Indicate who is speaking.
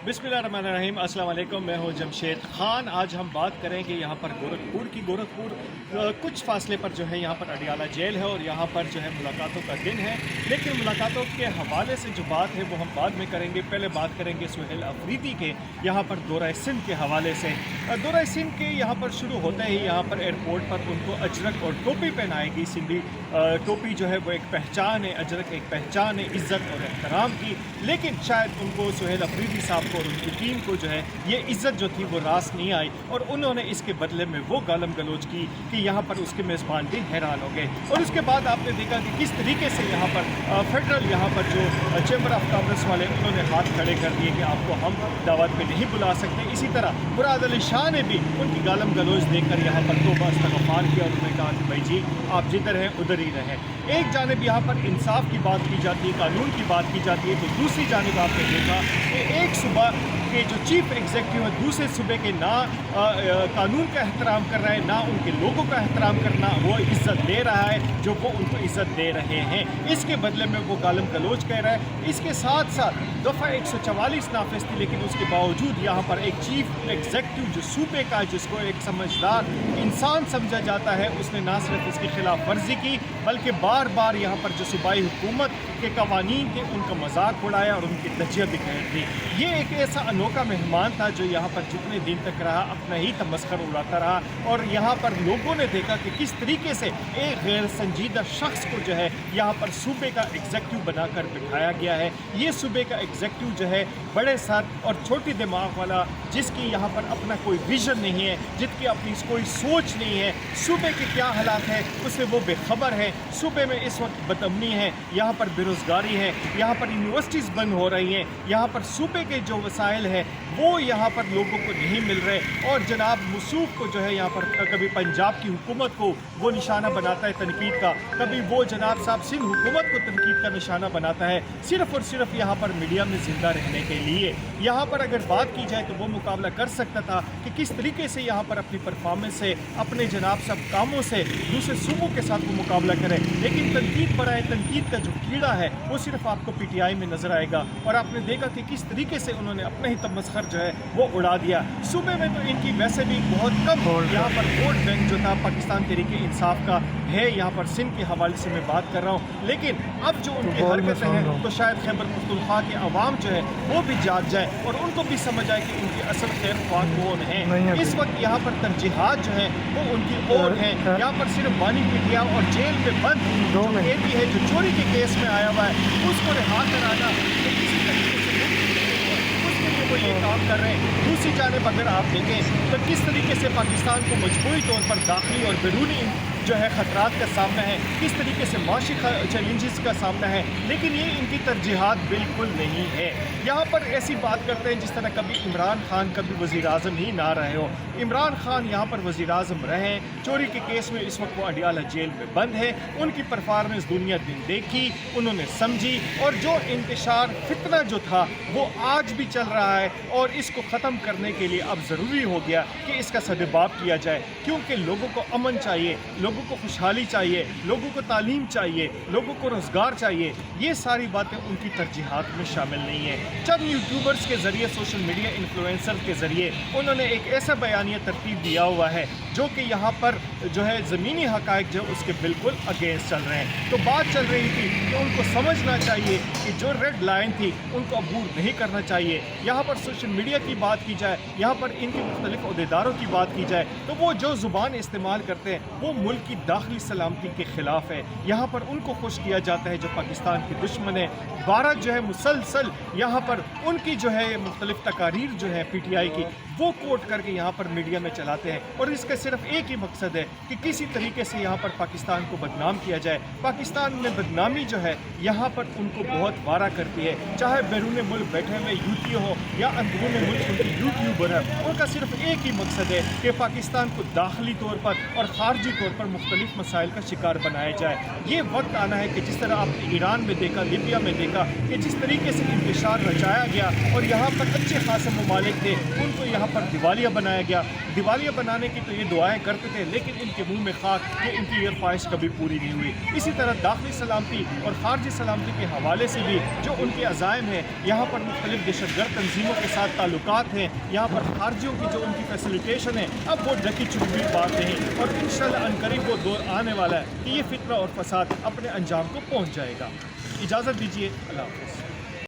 Speaker 1: बिस्मिल्लाहिर्रहमानिर्रहीम। अस्सलाम वालेकुम। मैं हूं जमशेद खान। आज हम बात करेंगे यहाँ पर गोरखपुर कुछ फासले पर जो है यहाँ पर अडियाला जेल है और यहाँ पर जो है मुलाकातों का दिन है। लेकिन मुलाकातों के हवाले से जो बात है वो हम बाद में करेंगे। पहले बात करेंगे सुहेल अफरीदी के यहाँ पर दौरा सिंध के हवाले से। दौरा सिंध के यहाँ पर शुरू होते ही यहाँ पर एयरपोर्ट पर उनको अजरक और टोपी पहनाएगी। सिंधी टोपी जो है वो एक पहचान है, अजरक एक पहचान है इज़्ज़त और एहतराम की। लेकिन शायद उनको सुहेल अफरीदी साहब को और उनकी टीम को जो है ये इज़्ज़त जो थी वो रास नहीं आई और उन्होंने इसके बदले में वो गालम गलोच की कि यहाँ पर उसके मेज़बान भी हैरान हो गए। और उसके बाद आपने देखा कि किस तरीके से यहाँ पर फेडरल यहाँ पर जो चैम्बर ऑफ कॉमर्स वाले उन्होंने हाथ खड़े कर दिए कि आपको हम दावत पे नहीं बुला सकते। इसी तरह मुराद अली शाह ने भी उनकी गालम गलोच देखकर यहाँ पर तौबा इस्तग़फ़ार किया और उन्होंने कहा कि भाई जी आप जिधर हैं उधर ही रहें। एक जानिब यहाँ पर इंसाफ की बात की जाती है, कानून की बात की जाती है, तो दूसरी जानिब आपने देखा कि एक सूबा के जो चीफ एग्जीक्यूटिव है दूसरे सूबे के ना कानून का एहतराम कर रहा है, ना उनके लोगों का एहतराम करना वो इज़्ज़त दे रहा है जो वो उनको इज़्ज़त दे रहे हैं। इसके बदले में वो गालम गलोच कह रहा है। इसके साथ साथ दफ़ा 144 नाफिज थी, लेकिन उसके बावजूद यहाँ पर एक चीफ एग्जीक्यूटिव जो सूबे का जिसको एक समझदार इंसान समझा जाता है उसने ना सिर्फ इसकी खिलाफ वर्जी की बल्कि बार बार यहाँ पर जो सूबाई हुकूमत के कवानीन थे उनका मजाक उड़ाया और उनकी धज्जियाँ बिखेर दी। ये एक ऐसा अनोखा मेहमान था जो यहाँ पर जितने दिन तक रहा अपना ही तमस्खर उड़ाता रहा और यहाँ पर लोगों ने देखा कि किस तरीके से एक गैर संजीदा शख्स को जो है यहाँ पर सूबे का एग्जीक्यूटिव बनाकर बिठाया गया है। ये सूबे का एग्जीक्यूटिव जो है बड़े सर और छोटी दिमाग वाला, जिसकी यहाँ पर अपना कोई विजन नहीं है, जिसकी अपनी कोई सोच नहीं है, सूबे के क्या हालात है उससे वो बेखबर है। सूबे में इस वक्त बदअमनी है, यहाँ पर बेरोज़गारी है, यहाँ पर यूनिवर्सिटीज़ बंद हो रही हैं, यहाँ पर सूबे के जो वसाइल है वो यहाँ पर लोगों को नहीं मिल रहे। और जनाब मसूफ को जो है यहाँ पर कभी पंजाब की हुकूमत को वो निशाना बनाता है तनकीद का, कभी वो जनाब साहब सिंध हुकूमत को तनकीद का निशाना बनाता है, सिर्फ़ और सिर्फ यहाँ पर मीडिया में ज़िंदा रहने के लिए। यहाँ पर अगर बात की जाए तो वो मुकाबला कर सकता था कि किस तरीके से यहाँ पर अपनी परफॉर्मेंस से, अपने जनाब सब कामों से दूसरे सूबों के साथ वो मुकाबला करे। लेकिन तनकीद पर आए, तनकीद का जो कीड़ा है वो सिर्फ आपको पीटीआई में नजर आएगा। और आपने देखा कि किस तरीके से उन्होंने अपने ही तमस्खर जो है वो उड़ा दिया। सूबे में तो इनकी वैसे भी बहुत कम यहाँ पर वोट बैंक जो था पाकिस्तान तहरीक इंसाफ का है, यहाँ पर सिंध के हवाले से मैं बात कर रहा हूँ। लेकिन अब जो उनकी हरकतें हैं तो शायद खैबर पख्तूनख्वा के अवाम जो है वो भी जाग जाए और उनको भी समझ आए कि उनकी असल खैर ख्वाह कौन है। इस वक्त यहाँ पर तरजीहात जो है वो उनकी ओर है। यहाँ पर सिर्फ बानी पीटिया और जेल में बंद जो कैदी है जो चोरी के केस में आया हुआ है उसको रिहा कराना किसी तरीके से उसके लिए वो ये काम कर रहे हैं। दूसरी जानिब अगर आप देखें तो किस तरीके से पाकिस्तान को मजबूरी तौर पर दाखिली और बैरूनी जो है ख़तरात का सामना है, किस तरीके से माशी चैलेंजेस का सामना है, लेकिन ये इनकी तरजीहात बिल्कुल नहीं है। यहाँ पर ऐसी बात करते हैं जिस तरह कभी इमरान खान कभी वज़ीर आज़म ही ना रहे हो। इमरान खान यहाँ पर वज़ीर आज़म रहे, चोरी के केस में इस वक्त वो अडियाला जेल में बंद है। उनकी परफॉर्मेंस दुनिया दिन देखी, उन्होंने समझी और जो इंतशार फितना जो था वो आज भी चल रहा है और इसको ख़त्म करने के लिए अब ज़रूरी हो गया कि इसका सदबाब किया जाए, क्योंकि लोगों को अमन चाहिए, लोगों को खुशहाली चाहिए, लोगों को तालीम चाहिए, लोगों को रोज़गार चाहिए। ये सारी बातें उनकी तरजीहात में शामिल नहीं है। चंद यूट्यूबर्स के ज़रिए, सोशल मीडिया इन्फ्लुएंसर के ज़रिए उन्होंने एक ऐसा बयानिया तरतीब दिया हुआ है जो कि यहाँ पर जो है ज़मीनी हक़ाइक़ जो उसके बिल्कुल अगेंस्ट चल रहे हैं। तो बात चल रही थी कि उनको समझना चाहिए कि जो रेड लाइन थी उनको अबूर नहीं करना चाहिए। यहाँ पर सोशल मीडिया की बात की जाए, यहाँ पर इनके मुख्तलिफ अहदेदारों की बात की जाए तो वो जो ज़ुबान इस्तेमाल करते हैं वो मुल्क की दाखिली सलामती के ख़िलाफ़ है। यहाँ पर उनको खुश किया जाता है जो पाकिस्तान के दुश्मन है। भारत जो है मुसलसल यहाँ पर उनकी जो है मुख्तलिफ तकारीर जो है पीटीआई की वो कोट करके यहाँ पर मीडिया में चलाते हैं और इसका सिर्फ एक ही मकसद है कि किसी तरीके से यहाँ पर पाकिस्तान को बदनाम किया जाए। पाकिस्तान में बदनामी जो है यहाँ पर उनको बहुत वारा करती है, चाहे बैरून मुल्क बैठे हुए यूटी हो या अंदरून मुल्क उनके यूट्यूबर है। उनका सिर्फ एक ही मकसद है कि पाकिस्तान को दाखिली तौर पर और खारजी तौर पर मुख्तलिफ मसाइल का शिकार बनाया जाए। ये वक्त आना है कि जिस तरह आपने ईरान में देखा, लीबिया में देखा कि जिस तरीके से इंतशार रचाया गया और यहाँ पर अच्छे खासे ममालिक थे उनको यहाँ पर दिवालिया बनाया गया। दिवालिया बनाने की तो ये दुआएं करते थे, लेकिन इनके मुंह में खाक कि इनकी ये ख्वाहिश कभी पूरी नहीं हुई। इसी तरह दाखिली सलामती और खारजी सलामती के हवाले से भी जो उनके अज़ाइम हैं, यहाँ पर मुख्तलिफ दहशतगर्द तंजीमों के साथ ताल्लुकात हैं, यहाँ पर खारजियों की जो उनकी फैसिलिटेशन है, अब वो ढकी छुपी हुई बात नहीं। और इंशाअल्लाह अनकरीब वो दौर आने वाला है कि ये फितना और फसाद अपने अंजाम को पहुँच जाएगा। इजाज़त दीजिए, अल्लाह हाफ़िज़।